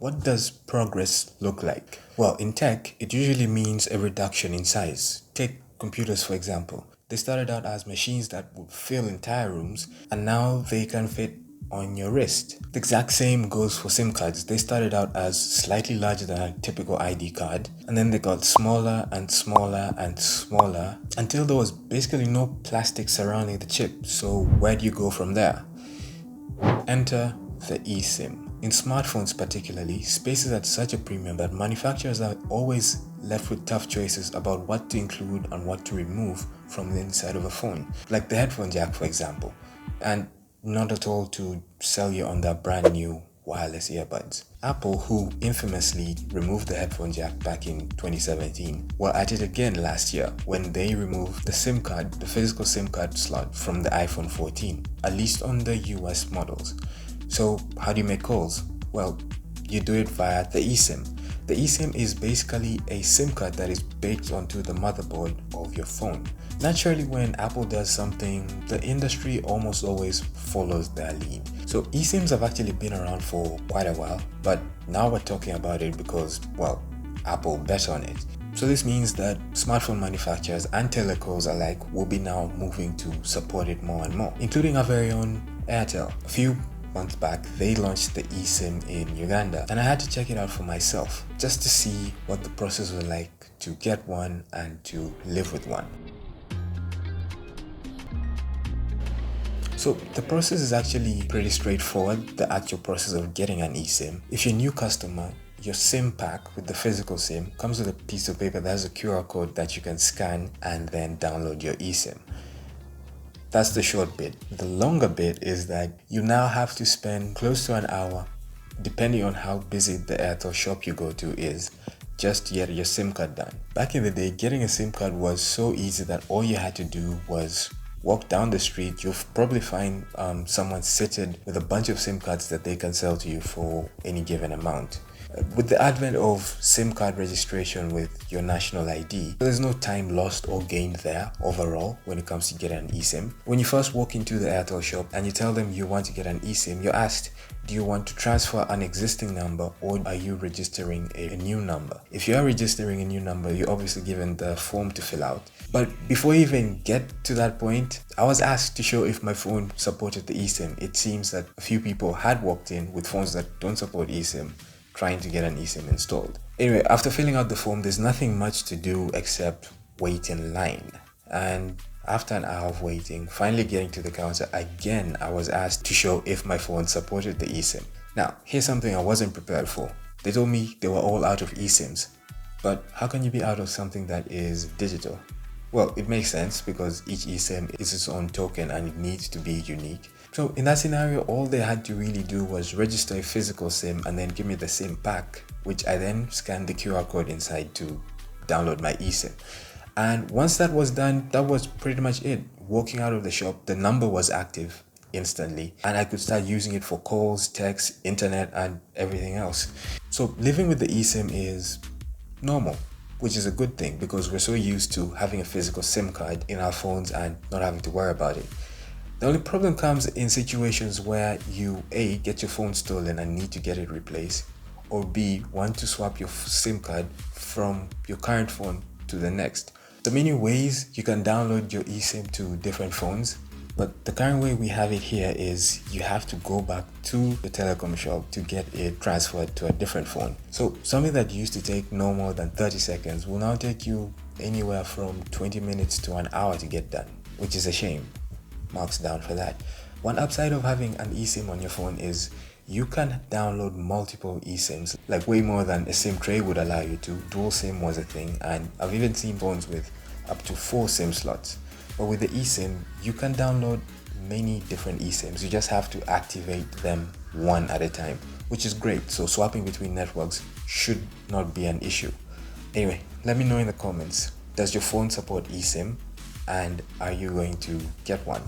What does progress look like? Well, in tech, it usually means a reduction in size. Take computers, for example. They started out as machines that would fill entire rooms, and now they can fit on your wrist. The exact same goes for SIM cards. They started out as slightly larger than a typical ID card, and then they got smaller and smaller and smaller until there was basically no plastic surrounding the chip. So where do you go from there? Enter the eSIM. In smartphones particularly, space is at such a premium that manufacturers are always left with tough choices about what to include and what to remove from the inside of a phone. Like the headphone jack, for example. And not at all to sell you on their brand new wireless earbuds. Apple, who infamously removed the headphone jack back in 2017, were at it again last year when they removed the SIM card, the physical SIM card slot from the iPhone 14, at least on the US models. So how do you make calls? Well, you do it via the eSIM. The eSIM is basically a SIM card that is baked onto the motherboard of your phone. Naturally, when Apple does something, the industry almost always follows their lead. So eSIMs have actually been around for quite a while, but now we're talking about it because, well, Apple bet on it. So this means that smartphone manufacturers and telecos alike will be now moving to support it more and more, including our very own Airtel. A few months back, they launched the eSIM in Uganda, and I had to check it out for myself just to see what the process was like to get one and to live with one. So the process is actually pretty straightforward, the actual process of getting an eSIM. If you're a new customer, your SIM pack with the physical SIM comes with a piece of paper that has a QR code that you can scan and then download your eSIM. That's the short bit. The longer bit is that you now have to spend close to an hour, depending on how busy the Airtel shop you go to is, just to get your SIM card done. Back in the day, getting a SIM card was so easy that all you had to do was walk down the street. You'll probably find someone seated with a bunch of SIM cards that they can sell to you for any given amount. With the advent of SIM card registration with your national ID, there's no time lost or gained there overall when it comes to getting an eSIM. When you first walk into the Airtel shop and you tell them you want to get an eSIM, you're asked, do you want to transfer an existing number or are you registering a new number? If you are registering a new number, you're obviously given the form to fill out. But before you even get to that point, I was asked to show if my phone supported the eSIM. It seems that a few people had walked in with phones that don't support eSIM, trying to get an eSIM installed. Anyway, after filling out the form, there's nothing much to do except wait in line. And after an hour of waiting, finally getting to the counter again, I was asked to show if my phone supported the eSIM. Now, here's something I wasn't prepared for. They told me they were all out of eSIMs. But how can you be out of something that is digital? Well, it makes sense because each eSIM is its own token and it needs to be unique. So in that scenario, all they had to really do was register a physical SIM and then give me the SIM pack, which I then scanned the QR code inside to download my eSIM. And once that was done, that was pretty much it. Walking out of the shop, the number was active instantly and I could start using it for calls, texts, internet and everything else. So living with the eSIM is normal, which is a good thing because we're so used to having a physical SIM card in our phones and not having to worry about it. The only problem comes in situations where you A, get your phone stolen and need to get it replaced, or B, want to swap your SIM card from your current phone to the next. There are many ways you can download your eSIM to different phones, but the current way we have it here is you have to go back to the telecom shop to get it transferred to a different phone. So something that used to take no more than 30 seconds will now take you anywhere from 20 minutes to an hour to get done, which is a shame. Marks down for that. One upside of having an eSIM on your phone is you can download multiple eSIMs, like way more than a SIM tray would allow you to. Dual SIM was a thing, and I've even seen phones with up to 4 SIM slots. But with the eSIM, you can download many different eSIMs. You just have to activate them one at a time, which is great. So swapping between networks should not be an issue. Anyway, let me know in the comments, does your phone support eSIM? And are you going to get one?